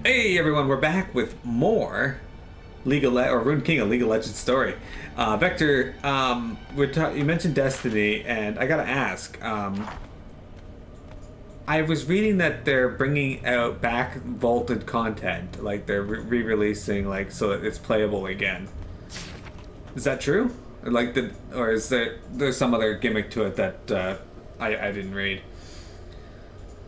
Hey everyone, we're back with more or Rune King, a League of Legends story. Vector, you mentioned Destiny, and I gotta ask. I was reading that they're bringing out back vaulted content, like they're re-releasing, like so that it's playable again. Is that true? Or is there's some other gimmick to it that I didn't read?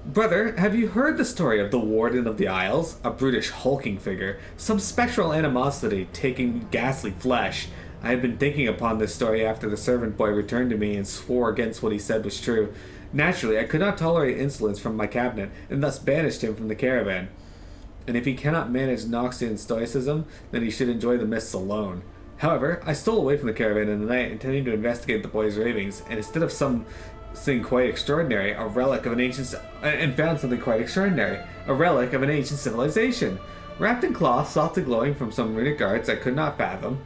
Brother, have you heard the story of the Warden of the Isles? A brutish, hulking figure, some spectral animosity taking ghastly flesh. I had been thinking upon this story after the servant boy returned to me and swore against what he said was true. Naturally, I could not tolerate insolence from my cabinet, and thus banished him from the caravan. And if he cannot manage Noxian stoicism, then he should enjoy the mists alone. However, I stole away from the caravan in the night, intending to investigate the boy's ravings, and instead of something quite extraordinary, a relic of an ancient, and found something quite extraordinary, a relic of an ancient civilization, wrapped in cloth, softly glowing from some runic arts I could not fathom,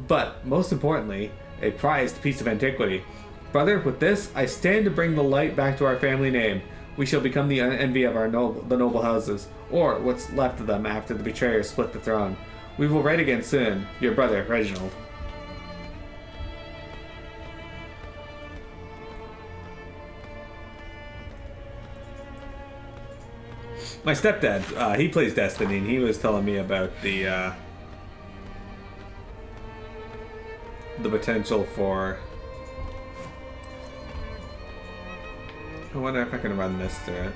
but most importantly, a prized piece of antiquity. Brother, with this, I stand to bring the light back to our family name. We shall become the envy of the noble houses, or what's left of them after the betrayers split the throne. We will write again soon. Your brother, Reginald. My stepdad, he plays Destiny, and he was telling me about the potential for... I wonder if I can run this through it.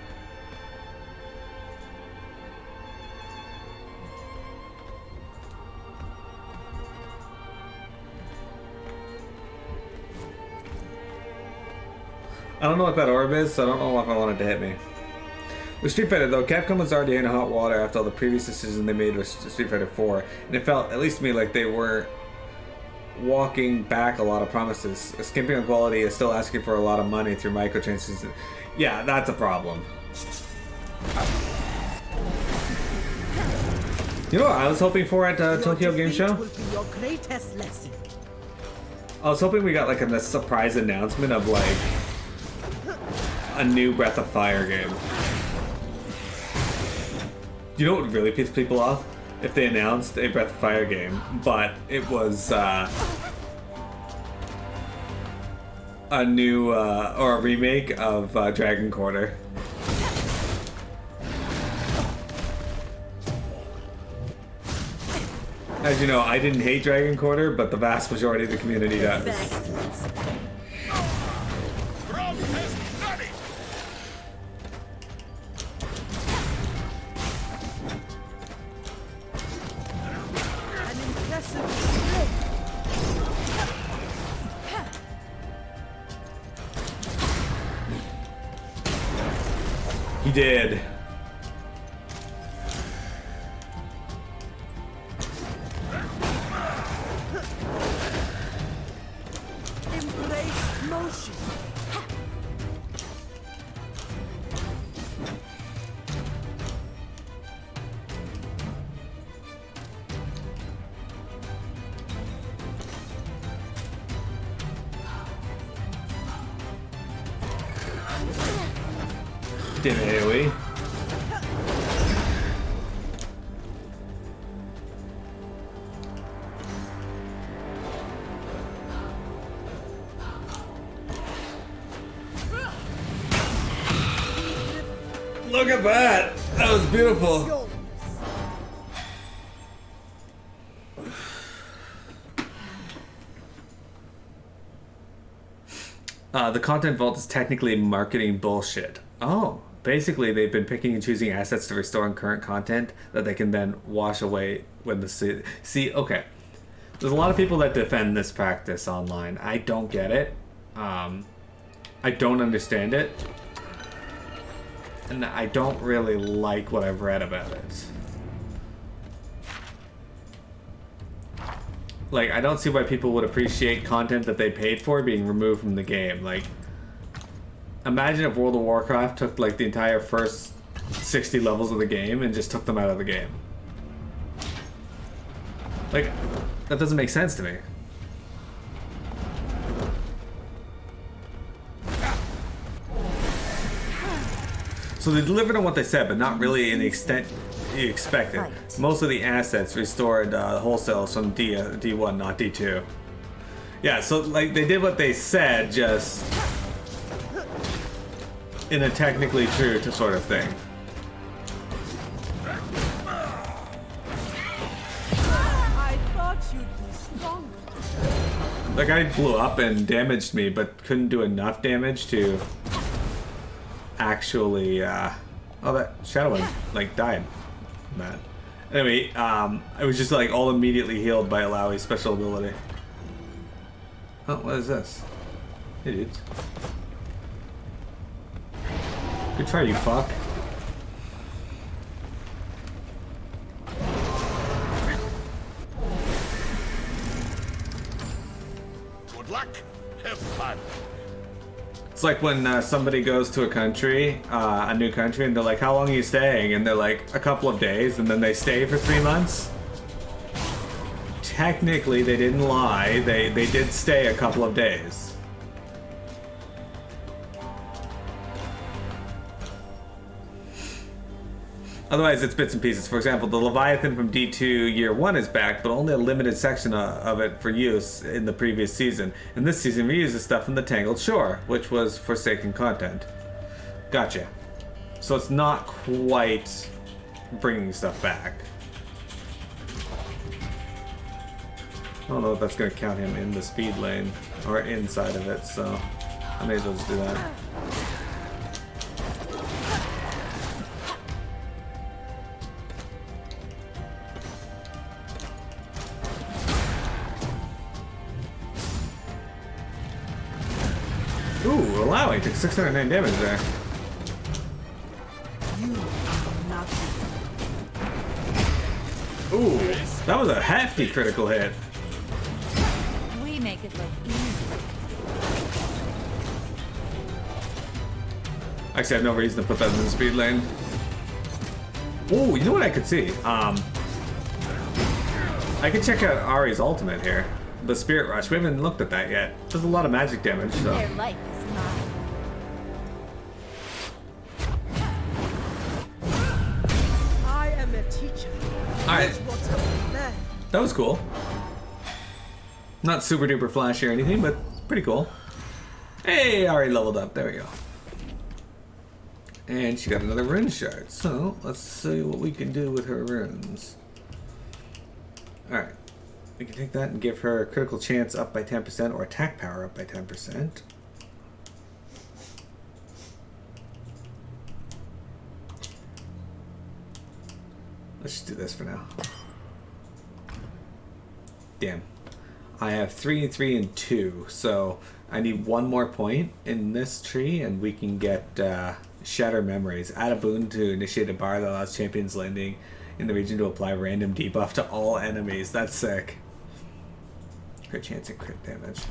I don't know what that orb is, so I don't know if I want it to hit me. With Street Fighter, though, Capcom was already in hot water after all the previous decisions they made with Street Fighter 4, and it felt, at least to me, like they were walking back a lot of promises. Skimping on quality is still asking for a lot of money through microtransactions. Yeah, that's a problem. You know what I was hoping for at Tokyo Game Show? I was hoping we got like a surprise announcement of like a new Breath of Fire game. You know what would really piss people off? If they announced a Breath of Fire game, but it was a new or a remake of Dragon Quarter. As you know, I didn't hate Dragon Quarter, but the vast majority of the community does. He did. Embrace motion. Did AoE. Look at that! That was beautiful. The content vault is technically marketing bullshit. Oh. Basically, they've been picking and choosing assets to restore on current content that they can then wash away when the... See, okay. There's a lot of people that defend this practice online. I don't get it. I don't understand it. And I don't really like what I've read about it. Like, I don't see why people would appreciate content that they paid for being removed from the game. Like... Imagine if World of Warcraft took like the entire first 60 levels of the game and just took them out of the game. Like, that doesn't make sense to me. So they delivered on what they said, but not really in the extent you expected. Most of the assets restored wholesale from D1, not D2. Yeah, so like they did what they said, just in a technically true to sort of thing. I thought you'd be stronger. The guy blew up and damaged me, but couldn't do enough damage to actually, oh, that Shadow one, like, died. Man. Anyway, it was just, like, all immediately healed by Alawi's special ability. Oh, what is this? Hey, dudes. Good try, you fuck. Good luck. Have fun. It's like when somebody goes to a country, a new country, and they're like, how long are you staying? And they're like, a couple of days, and then they stay for 3 months. Technically, they didn't lie. They did stay a couple of days. Otherwise, it's bits and pieces. For example, the Leviathan from D2 Year 1 is back, but only a limited section of it for use in the previous season. And this season, we use the stuff from the Tangled Shore, which was Forsaken content. Gotcha. So it's not quite bringing stuff back. I don't know if that's going to count him in the speed lane, or inside of it, so I may as well just do that. Ooh, allow it. Took 609 damage there. Ooh, that was a hefty critical hit. We make it look easy. Actually, I have no reason to put that in the speed lane. Ooh, you know what I could see? I could check out Ari's ultimate here. The Spirit Rush. We haven't looked at that yet. Does a lot of magic damage, so. Their life is mine. I am a teacher. Alright, What a man. that was cool. Not super duper flashy or anything, but pretty cool. Hey, Ari leveled up. There we go. And she got another rune shard. So, let's see what we can do with her runes. Alright. We can take that and give her critical chance up by 10% or attack power up by 10%. Let's just do this for now. Damn. I have 3 and 3 and 2, so I need one more point in this tree and we can get Shatter Memories. Add a boon to initiate a bar that allows champions landing in the region to apply random debuff to all enemies. That's sick. Crit chance and crit damage.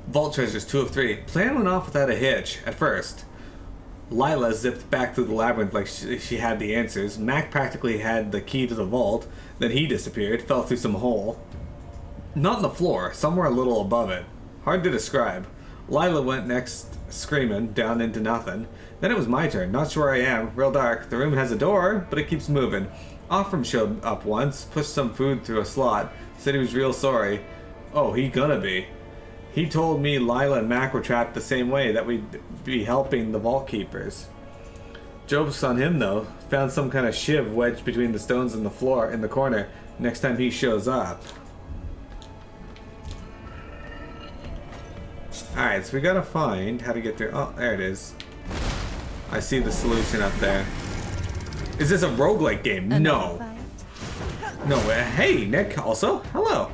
Vault treasures, 2 of 3. Plan went off without a hitch at first. Lila zipped back through the labyrinth like she had the answers. Mac practically had the key to the vault. Then he disappeared, fell through some hole. Not on the floor, somewhere a little above it. Hard to describe. Lila went next, screaming, down into nothing. Then it was my turn. Not sure where I am. Real dark. The room has a door, but it keeps moving. Offram showed up once, pushed some food through a slot, said he was real sorry. Oh, he gonna be. He told me Lila and Mac were trapped the same way, that we'd be helping the Vault Keepers. Joke's on him though. Found some kind of shiv wedged between the stones in the floor in the corner next time he shows up. Alright, so we gotta find how to get through. Oh, there it is. I see the solution up there. Is this a roguelike game? No. No way. Hey, Nick, also. Hello.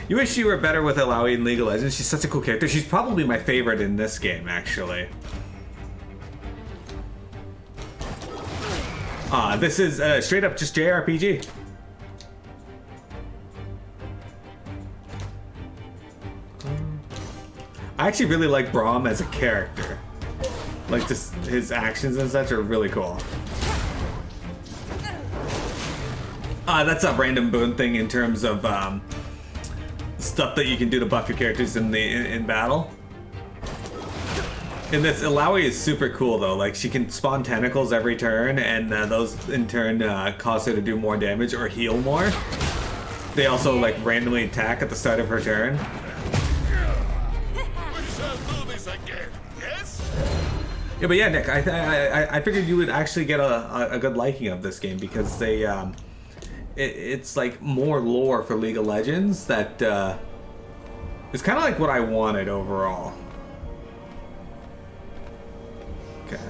You wish you were better with Alawi in League of Legends. She's such a cool character. She's probably my favorite in this game, actually. This is straight up just JRPG. I actually really like Braum as a character. Like, just his actions and such are really cool. That's a random boon thing in terms of stuff that you can do to buff your characters in battle. And this Ilaoi is super cool though. Like she can spawn tentacles every turn, and those in turn cause her to do more damage or heal more. They also like randomly attack at the start of her turn. We shall do this again, yes? Yeah, but yeah, Nick, I figured you would actually get a good liking of this game because they it's like more lore for League of Legends that is kind of like what I wanted overall. Okay.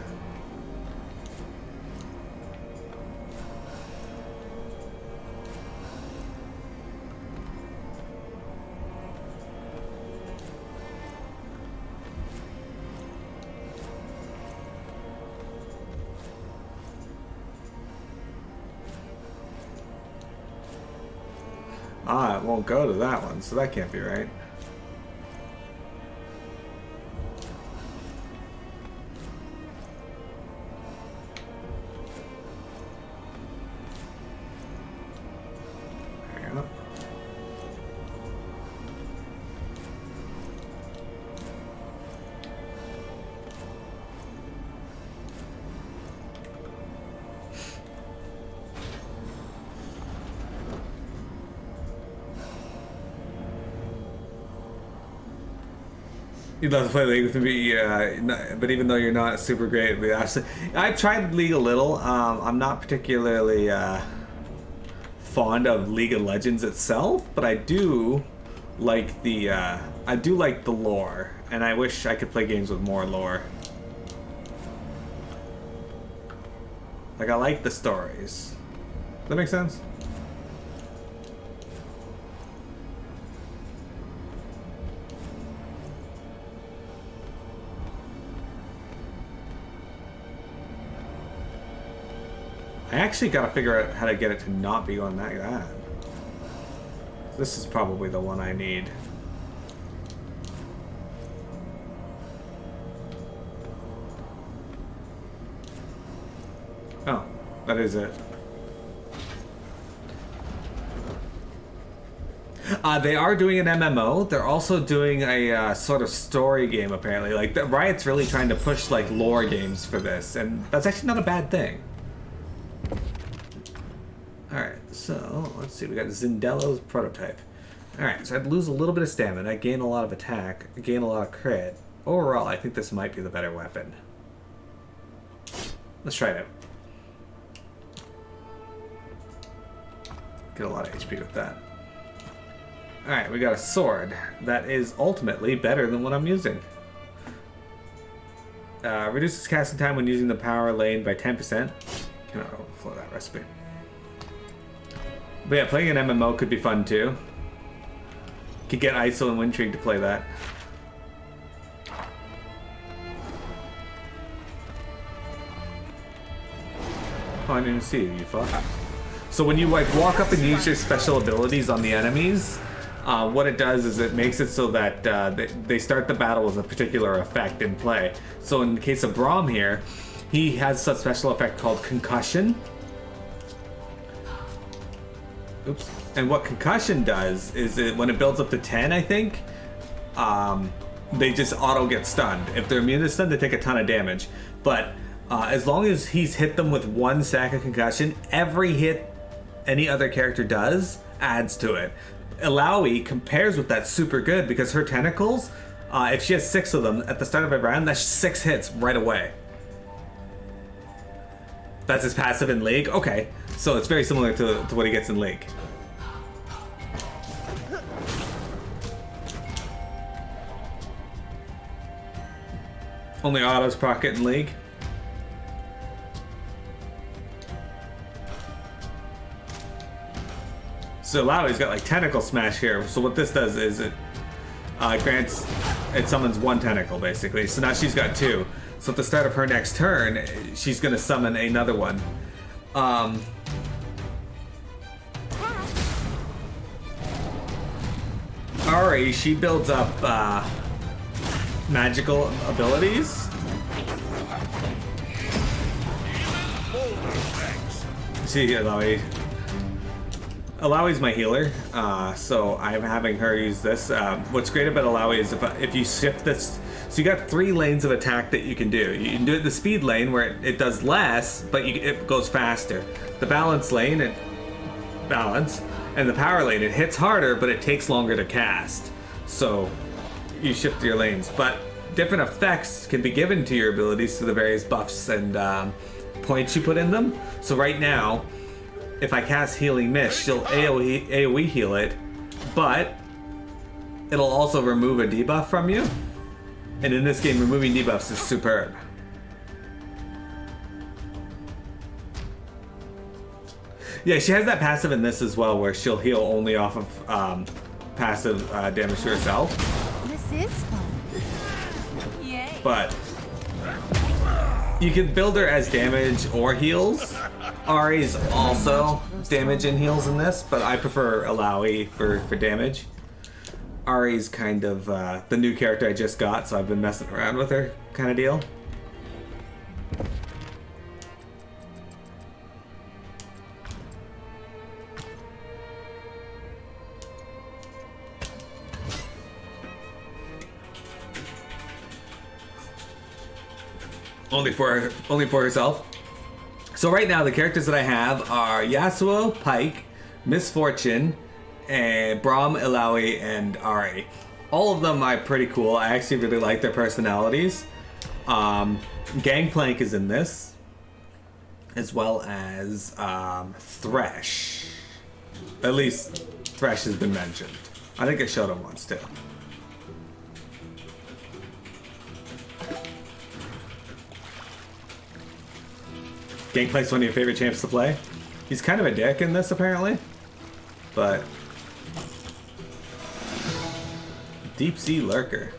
Ah, it won't go to that one, so that can't be right. There you go. You'd love to play League with me, but even though you're not super great, I've tried League a little. I'm not particularly fond of League of Legends itself, but I do like the lore, and I wish I could play games with more lore. Like I like the stories. Does that make sense? I actually gotta figure out how to get it to not be going like that. This is probably the one I need. Oh, that is it. They are doing an MMO. They're also doing a sort of story game, apparently. Like, Riot's really trying to push, like, lore games for this, and that's actually not a bad thing. Alright, so, let's see. We got Zindello's prototype. Alright, so I'd lose a little bit of stamina. I gain a lot of attack. I gain a lot of crit. Overall, I think this might be the better weapon. Let's try it out. Get a lot of HP with that. Alright, we got a sword that is ultimately better than what I'm using. Reduces casting time when using the power lane by 10%. Cannot overflow that recipe. But yeah, playing an MMO could be fun too. Could get ISO and Wintrig to play that. Oh, I didn't even see you fuck. So when you like walk up and use your special abilities on the enemies, what it does is it makes it so that they start the battle with a particular effect in play. So in the case of Braum here, he has a special effect called Concussion. Oops. And what Concussion does is when it builds up to 10, I think, they just auto get stunned. If they're immune to stun, they take a ton of damage. But as long as he's hit them with one stack of Concussion, every hit any other character does adds to it. Ilaoi compares with that super good because her tentacles, if she has 6 of them at the start of every round, that's 6 hits right away. That's his passive in League? Okay, so it's very similar to what he gets in League. Only autos proc it in League. So Ilaoi's got like Tentacle Smash here. So what this does is it summons 1 tentacle basically. So now she's got 2. So at the start of her next turn, she's gonna summon another one. Ari, she builds up magical abilities. See, Ilaoi. Ilaoi's my healer, so I'm having her use this. What's great about Ilaoi is if you shift this So you got 3 lanes of attack that you can do. You can do it the speed lane where it does less, but it goes faster. The balance lane, and the power lane, it hits harder, but it takes longer to cast. So you shift your lanes. But different effects can be given to your abilities through the various buffs and points you put in them. So right now, if I cast Healing Mist, she'll AoE heal it, but it'll also remove a debuff from you. And in this game, removing debuffs is superb. Yeah, she has that passive in this as well, where she'll heal only off of passive damage to herself. This is fun. Yay. But you can build her as damage or heals. Ari's also damage and heals in this, but I prefer Alawi for damage. Ari's kind of the new character I just got, so I've been messing around with her kind of deal. Only for herself. So right now the characters that I have are Yasuo, Pike, Misfortune, and Braum, Ilaoi, and Ari. All of them are pretty cool. I actually really like their personalities. Gangplank is in this, as well as Thresh. At least Thresh has been mentioned. I think I showed him once too. Gangplank's one of your favorite champs to play. He's kind of a dick in this apparently, but Deep Sea Lurker.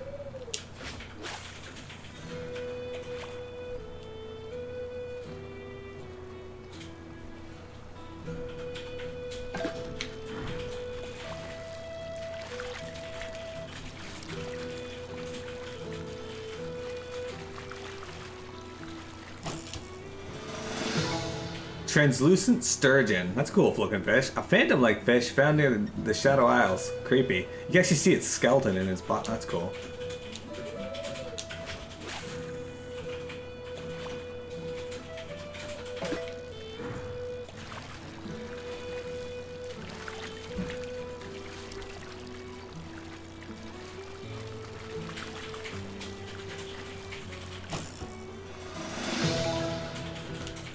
Translucent Sturgeon. That's a cool looking fish. A phantom-like fish found near the Shadow Isles. Creepy. You can actually see its skeleton in its body. That's cool.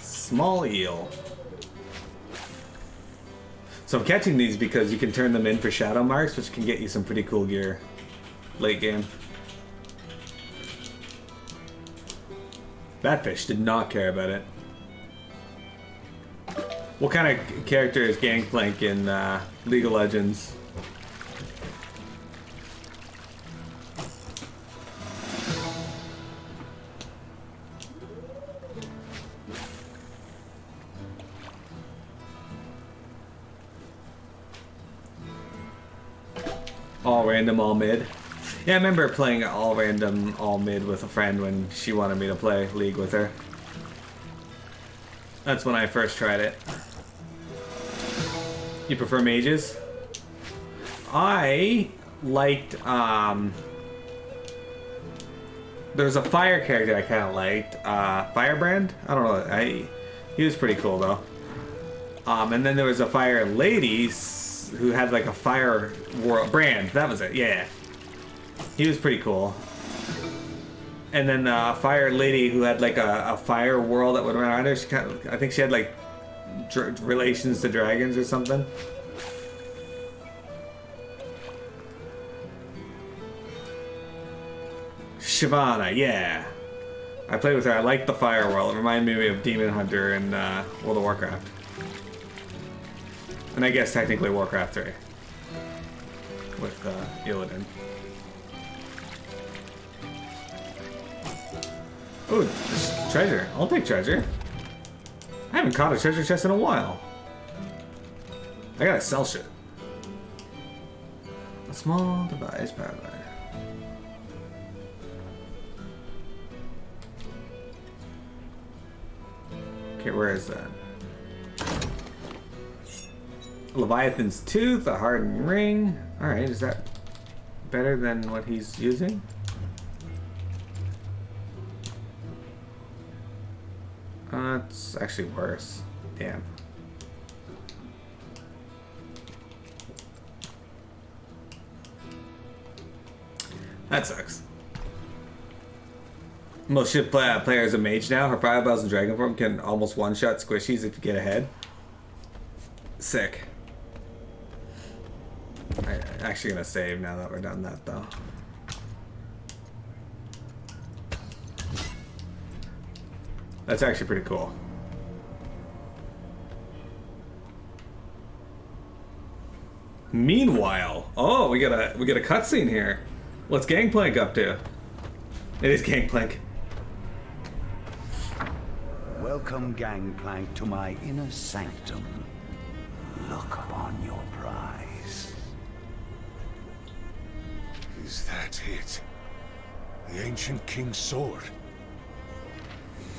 Small eel. So I'm catching these because you can turn them in for shadow marks, which can get you some pretty cool gear late game. That fish did not care about it. What kind of character is Gangplank in League of Legends? All random, all mid. Yeah, I remember playing all random, all mid with a friend when she wanted me to play League with her. That's when I first tried it. You prefer mages? I liked, there's a fire character I kind of liked. Firebrand? I don't know. He was pretty cool though. And then there was a fire lady who had like a fire world brand. That was it. Yeah, he was pretty cool. And then a fire lady who had like a fire world that went around her. I think she had like relations to dragons or something. Shyvana, yeah. I played with her. I liked the fire world. It reminded me of Demon Hunter in World of Warcraft. And I guess technically Warcraft 3 with Illidan. Ooh, treasure. I'll take treasure. I haven't caught a treasure chest in a while. I gotta sell shit. A small device powered by. Okay, where is that? Leviathan's Tooth, a hardened ring. Alright, is that better than what he's using? It's actually worse. Damn. That sucks. Most ship player is a mage now. Her fireballs and dragon form can almost one-shot squishies if you get ahead. Sick. I'm actually gonna save now that we're done that though. That's actually pretty cool. Meanwhile, oh, we got a cutscene here. What's Gangplank up to? It is Gangplank. Welcome, Gangplank, to my inner sanctum. Look upon your prize. Is that it? The ancient king's sword?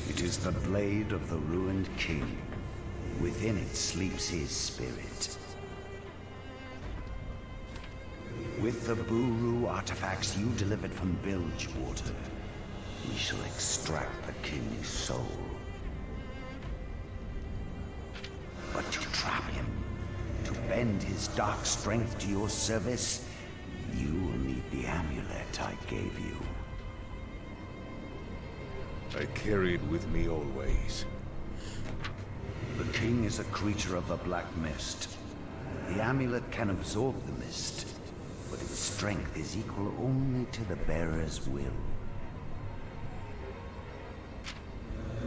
It is the blade of the ruined king. Within it sleeps his spirit. With the Buru artifacts you delivered from Bilgewater, we shall extract the king's soul. But to trap him, to bend his dark strength to your service, you will need the amulet I gave you. I carry it with me always. The king is a creature of the black mist. The amulet can absorb the mist, but its strength is equal only to the bearer's will.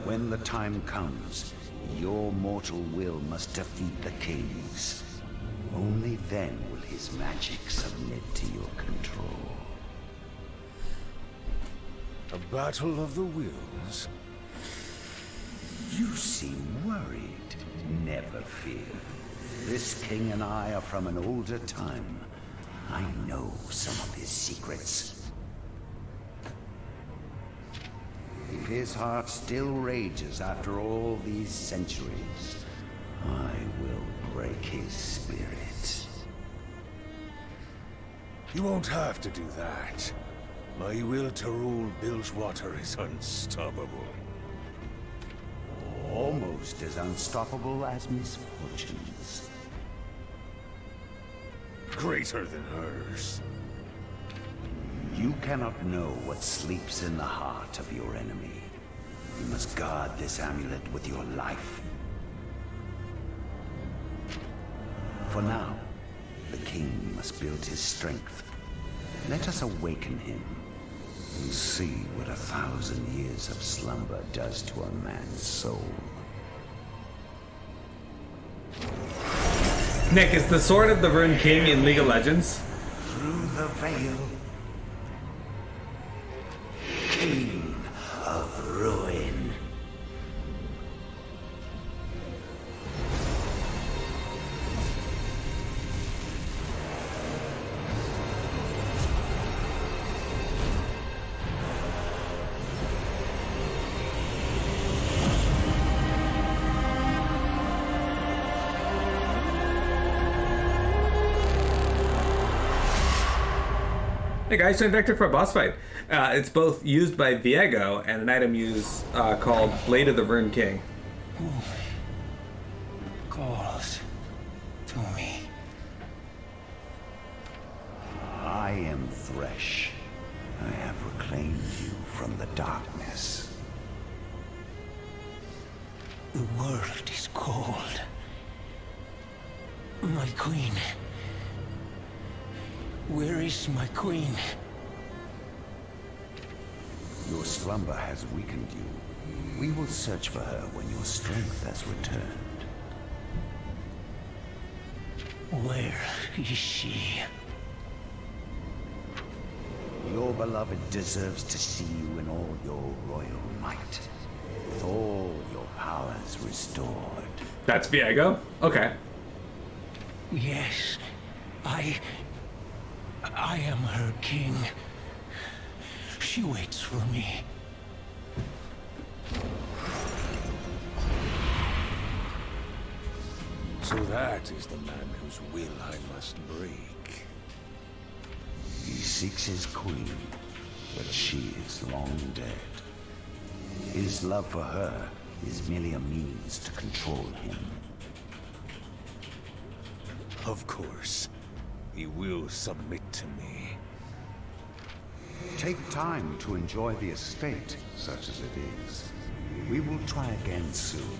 When the time comes, your mortal will must defeat the king's. Only then will his magic submit to your control. A battle of the wills? You seem worried. Never fear. This king and I are from an older time. I know some of his secrets. If his heart still rages after all these centuries, I will break his spirit. You won't have to do that. My will to rule Bilgewater is unstoppable. Almost as unstoppable as misfortunes. Greater than hers. You cannot know what sleeps in the heart of your enemy. You must guard this amulet with your life. For now, the king must build his strength. Let us awaken him and see what 1,000 years of slumber does to a man's soul. Nick, is the Sword of the Ruined King in League of Legends? Through the veil, King of Ruin. Hey guys, join Vector for a boss fight. It's both used by Viego and an item used called Blade of the Ruined King. Calls to me. I am Thresh. I have reclaimed you from the darkness. The world is cold. My queen. Where is my queen? Your slumber has weakened you. We will search for her when your strength has returned. Where is she? Your beloved deserves to see you in all your royal might, with all your powers restored. That's Viego? Okay. Yes, I am her king. She waits for me. So that is the man whose will I must break. He seeks his queen, but she is long dead. His love for her is merely a means to control him. Of course. He will submit to me. Take time to enjoy the estate, such as it is. We will try again soon.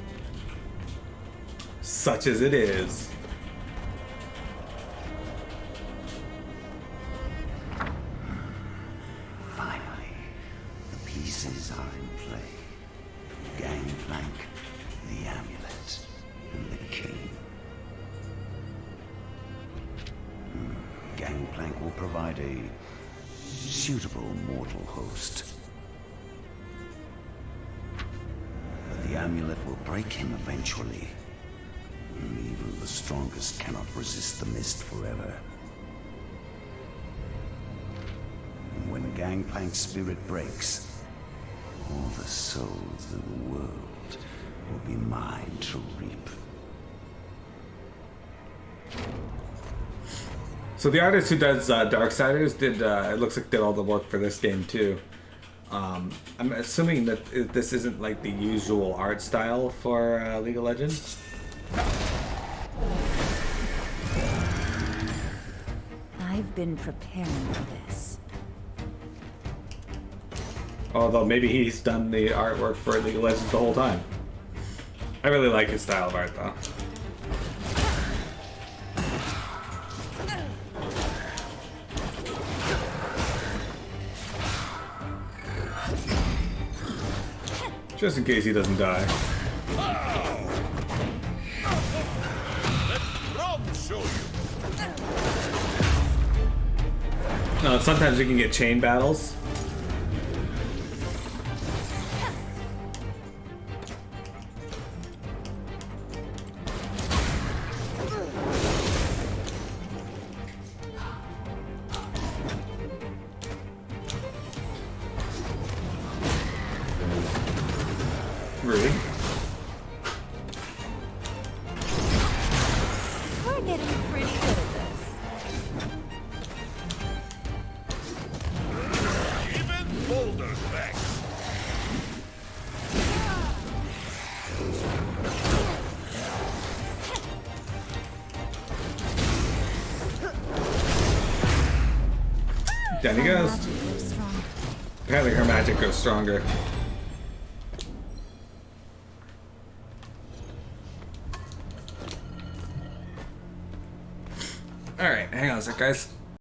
Such as it is. Finally, the pieces are in play. Gangplank, the amulet, and the king. Gangplank will provide a suitable mortal host. But the amulet will break him eventually. Even the strongest cannot resist the mist forever. And when Gangplank's spirit breaks, all the souls in the world will be mine to reap. So the artist who does Darksiders did, it looks like did all the work for this game too. I'm assuming that this isn't like the usual art style for League of Legends. I've been preparing for this. Although maybe he's done the artwork for League of Legends the whole time. I really like his style of art though. Just in case he doesn't die. No, sometimes you can get chain battles. Rude. We're getting pretty good at this. Even boulders back. Down he goes. Magic goes strong. Apparently her magic goes stronger. Alright, hang on a sec, guys.